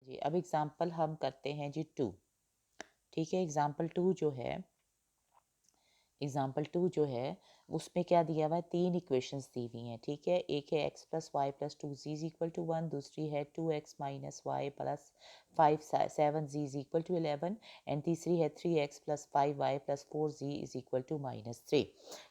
जी, अब एग्ज़ाम्पल हम करते हैं जी 2। ठीक है, एग्ज़ाम्पल 2 जो है उसमें क्या दिया हुआ है, 3 इक्वेशंस दी हुई हैं। ठीक है, एक है x plus y plus 2z is equal to 1, दूसरी है 2x minus y plus 7z is equal to 11 and तीसरी है 3x plus 5y plus 4z is equal to -3।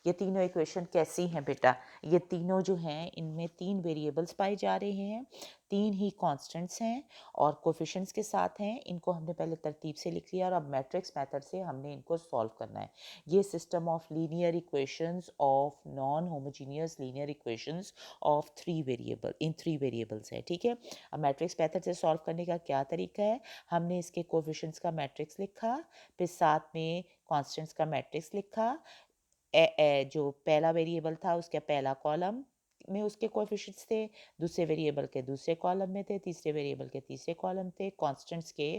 ये तीनों इक्वेशन कैसी हैं बेटा? ये तीनों जो हैं इनमें 3 वेरिएबल्स पाए जा रहे हैं, 3 ही कांस्टेंट्स हैं और कोफिशिएंट्स के साथ हैं। इनको हमने पहले तरतीब से लिख लिया और अब मैट्रिक्स मेथड से हमने इनको सॉल्व करना है। ये system of linear equations of non homogeneous linear equations of 3 variables है। ठीक है, अब मैट्रिक्स मेथड से सॉल्व करने का क्या तरीका है, हमने इसके कोफिशिएंट्स का मैट्रिक्स लिखा, फिर साथ में कांस्टेंट्स का मैट्रिक्स लिखा। जो पहला वेरिएबल था उसका पहला कॉलम में उसके कोएफिशिएंट्स थे, दूसरे वेरिएबल के दूसरे कॉलम में थे, तीसरे वेरिएबल के तीसरे कॉलम थे। कांस्टेंट्स के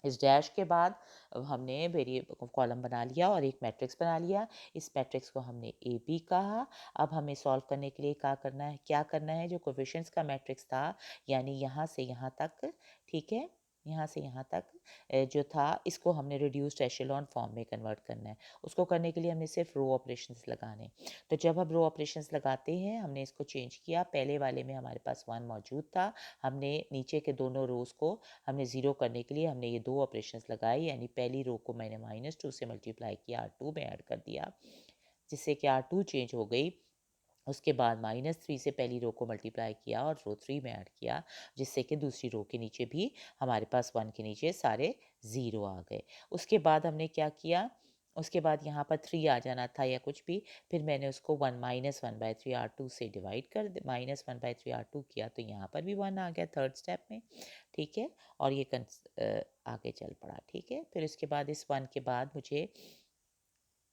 इस डैश के बाद हमने वेरिएबल कॉलम बना लिया और एक मैट्रिक्स बना लिया। इस मैट्रिक्स को हमने ए बी कहा। अब हमें सॉल्व करने के लिए क्या करना है, जो कोफिशिएंट्स का मैट्रिक्स था यानी यहाँ से यहाँ तक, ठीक है, यहाँ से यहाँ तक जो था इसको हमने रिड्यूस्ड एशेलॉन फॉर्म में कन्वर्ट करना है। उसको करने के लिए हमने सिर्फ रो ऑपरेशंस लगाने। तो जब हम रो ऑपरेशंस लगाते हैं हमने इसको चेंज किया। पहले वाले में हमारे पास 1 मौजूद था, हमने नीचे के दोनों रोज़ को हमने ज़ीरो करने के लिए हमने ये 2 ऑपरेशंस लगाए, यानी पहली रो को मैंने -2 से मल्टीप्लाई किया, R2 में ऐड कर दिया, जिससे कि R2 चेंज हो गई। उसके बाद -3 से पहली रो को मल्टीप्लाई किया और रो 3 में ऐड किया, जिससे कि दूसरी रो के नीचे भी हमारे पास 1 के नीचे सारे ज़ीरो आ गए। उसके बाद हमने क्या किया, उसके बाद यहाँ पर 3 आ जाना था या कुछ भी, फिर मैंने उसको 1 -1/3 R2 से डिवाइड कर -1/3 R2 किया, तो यहाँ पर भी 1 आ गया थर्ड स्टेप में। ठीक है, और ये आगे चल पड़ा। ठीक है, फिर उसके बाद इस 1 के बाद मुझे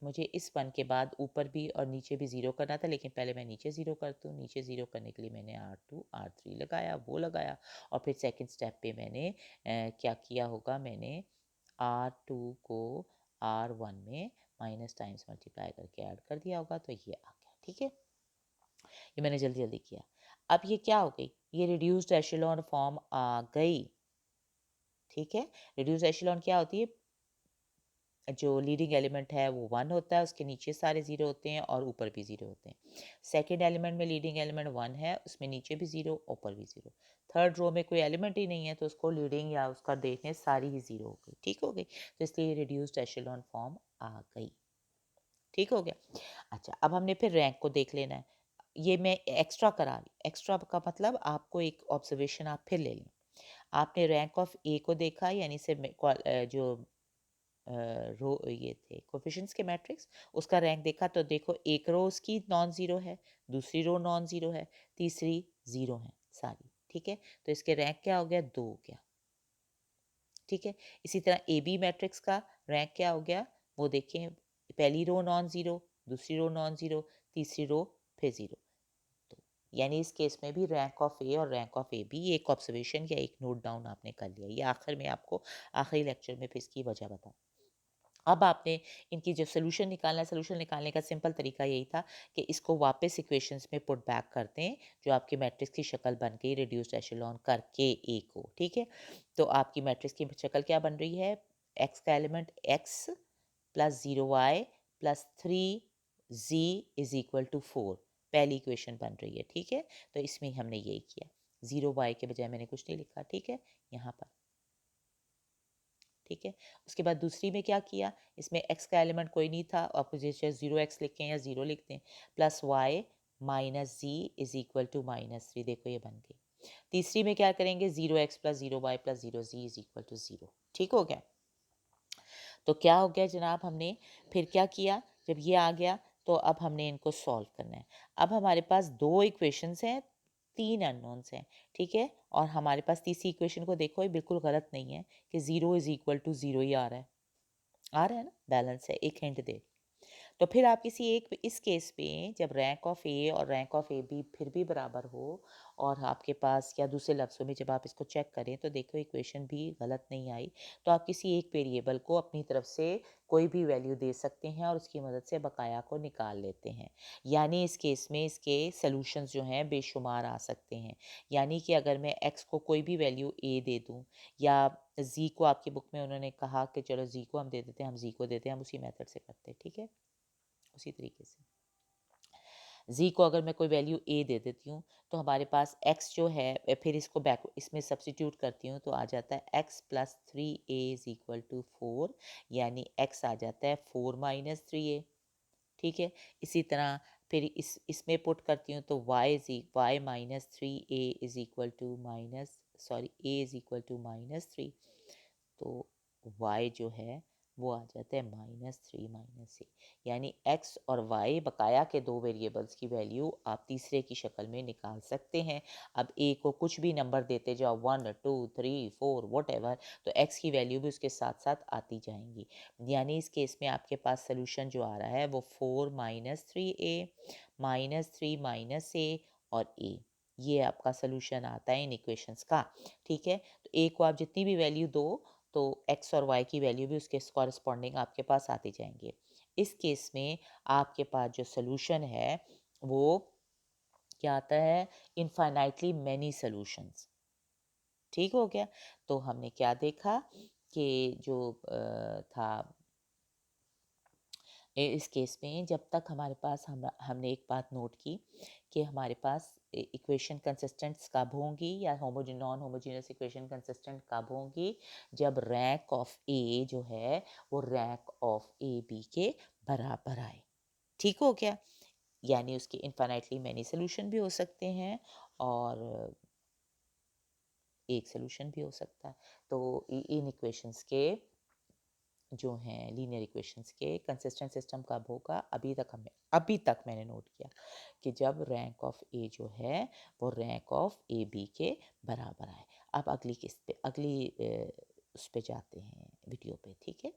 मुझे इस 1 के बाद ऊपर भी और नीचे भी ज़ीरो करना था, लेकिन पहले मैं नीचे ज़ीरो करती हूँ। नीचे ज़ीरो करने के लिए मैंने R2 R3 लगाया, वो लगाया, और फिर सेकंड स्टेप पे मैंने क्या किया होगा, मैंने R2 को R1 में माइनस टाइम्स मल्टीप्लाई करके ऐड कर दिया होगा, तो ये आ गया। ठीक है, ये मैंने जल्दी जल्दी किया। अब ये क्या हो गई, ये रिड्यूस्ड एशेलॉन फॉर्म आ गई। ठीक है, रिड्यूस्ड एशेलॉन क्या होती है, जो लीडिंग एलिमेंट है वो 1 होता है, उसके नीचे सारे ज़ीरो होते हैं और ऊपर भी ज़ीरो होते हैं। सेकंड एलिमेंट में लीडिंग एलिमेंट 1 है, उसमें नीचे भी ज़ीरो ऊपर भी ज़ीरो। थर्ड रो में कोई एलिमेंट ही नहीं है, तो उसको लीडिंग या उसका देखने सारी ही ज़ीरो हो गई। ठीक हो गई, तो इसलिए रिड्यूस्ड एशेलॉन फॉर्म आ गई। ठीक हो गया। अच्छा, अब हमने फिर रैंक को देख लेना है। ये मैं एक्स्ट्रा करा रही, एक्स्ट्रा का मतलब आपको एक ऑब्जर्वेशन आप फिर ले लें। आपने रैंक ऑफ ए को देखा, यानी से जो रो ये थे कोफिशिएंट्स के मैट्रिक्स, उसका रैंक देखा, तो देखो एक रो उसकी नॉन ज़ीरो है, दूसरी रो नॉन ज़ीरो है, तीसरी ज़ीरो है सारी। ठीक है, तो इसके रैंक क्या हो गया, 2 हो गया। ठीक है, इसी तरह ए बी मैट्रिक्स का रैंक क्या हो गया, वो देखें, पहली रो नॉन ज़ीरो, दूसरी रो नॉन ज़ीरो, तीसरी रो फिर ज़ीरो। तो यानी इस केस में भी रैंक ऑफ ए और रैंक ऑफ ए बी एक ऑब्जर्वेशन या एक नोट डाउन आपने कर लिया। ये आखिर में आपको आखिरी लेक्चर में फिर इसकी वजह बताऊँ। अब आपने इनकी जो सॉल्यूशन निकालना है, सॉल्यूशन निकालने का सिंपल तरीका यही था कि इसको वापस इक्वेशंस में पुट बैक कर दें, जो आपकी मैट्रिक्स की शक्ल बन गई रिड्यूस्ड एशेलॉन करके ए को। ठीक है, तो आपकी मैट्रिक्स की शक्ल क्या बन रही है, एक्स का element x plus 0y plus 3z is equal to 4, पहली इक्वेशन बन रही है। ठीक है, तो इसमें हमने यही किया, 0y के बजाय मैंने कुछ नहीं लिखा। ठीक है, यहाँ पर। ठीक है, उसके बाद दूसरी में क्या किया, इसमें x का एलिमेंट कोई नहीं था, आपको जैसे 0x लिखें या 0 लिखते हैं, plus y minus z is equal to -3, देखो ये बन गई। तीसरी में क्या करेंगे, 0x plus 0y plus 0z is equal to 0। ठीक हो गया, तो क्या हो गया जनाब, हमने फिर क्या किया, जब ये आ गया तो अब हमने इनको सॉल्व करना है। अब हमारे पास 2 इक्वेशंस हैं, 3 अननोन्स हैं। ठीक है, और हमारे पास तीसरी इक्वेशन को देखो, ये बिल्कुल गलत नहीं है कि 0 इज इक्वल टू 0 ही आ रहा है, आ रहा है ना, बैलेंस है, एक हिंट दे। तो फिर आप किसी एक इस केस में जब रैंक ऑफ ए और रैंक ऑफ ए बी फिर भी बराबर हो और आपके पास, या दूसरे लफ्ज़ों में जब आप इसको चेक करें तो देखो इक्वेशन भी गलत नहीं आई। तो आप किसी एक वेरिएबल को अपनी तरफ से कोई भी वैल्यू दे सकते हैं और उसकी मदद से बकाया को निकाल लेते हैं। यानी इस केस में इसके सॉल्यूशंस जो हैं बेशुमार आ सकते हैं। यानी कि अगर मैं x को कोई भी वैल्यू a दे दूं, या z को, आपकी बुक में उन्होंने कहा कि चलो z को हम दे देते हैं, हम z को देते हैं, हम उसी मेथड से करते हैं, ठीक है, उसी तरीके से। z को अगर मैं कोई वैल्यू a दे देती हूँ तो हमारे पास x जो है, फिर इसको बैक इसमें सब्स्टिट्यूट करती हूँ तो आ जाता है x plus 3a is equal to 4, यानी x आ जाता है 4 माइनस 3a, ठीक है। इसी तरह फिर इसमें पुट करती हूँ तो y minus 3a is equal to a is equal to -3, तो y जो है वो आ जाता है -3 -a, यानी x और y बकाया के दो वेरिएबल्स की वैल्यू आप तीसरे की शक्ल में निकाल सकते हैं। अब a को कुछ भी नंबर देते जाओ, 1 2 3 4 वट एवर, तो x की वैल्यू भी उसके साथ साथ आती जाएंगी। यानी इस केस में आपके पास सोल्यूशन जो आ रहा है वो 4 -3a -3 -a और a, ये आपका सोल्यूशन आता है इन इक्वेशंस का, ठीक है। तो a को आप जितनी भी वैल्यू दो तो x और y की वैल्यू भी उसके कॉरस्पॉन्डिंग आपके पास आती जाएंगे। इस केस में आपके पास जो सोल्यूशन है वो क्या आता है, इनफाइनाइटली मैनी सॉल्यूशंस, ठीक हो गया। तो हमने क्या देखा कि जो था इस केस में, जब तक हमारे पास हमने एक बात नोट की कि हमारे पास इक्वेशन कंसिस्टेंट्स कब होंगी, या नॉन होमोजीनियस इक्वेशन कंसिस्टेंट कब होंगी, जब रैंक ऑफ ए जो है वो रैंक ऑफ ए बी के बराबर आए, ठीक हो गया। यानी उसके इनफाइनाइटली मैनी सोल्यूशन भी हो सकते हैं और एक सोल्यूशन भी हो सकता है। तो इन इक्वेशंस के जो हैं, लीनियर इक्वेशंस के कंसिस्टेंट सिस्टम कब होगा, अभी तक मैंने नोट किया कि जब रैंक ऑफ ए जो है वो रैंक ऑफ ए बी के बराबर आए। अब अगली किस्त पे, अगली उस पे जाते हैं वीडियो पे, ठीक है।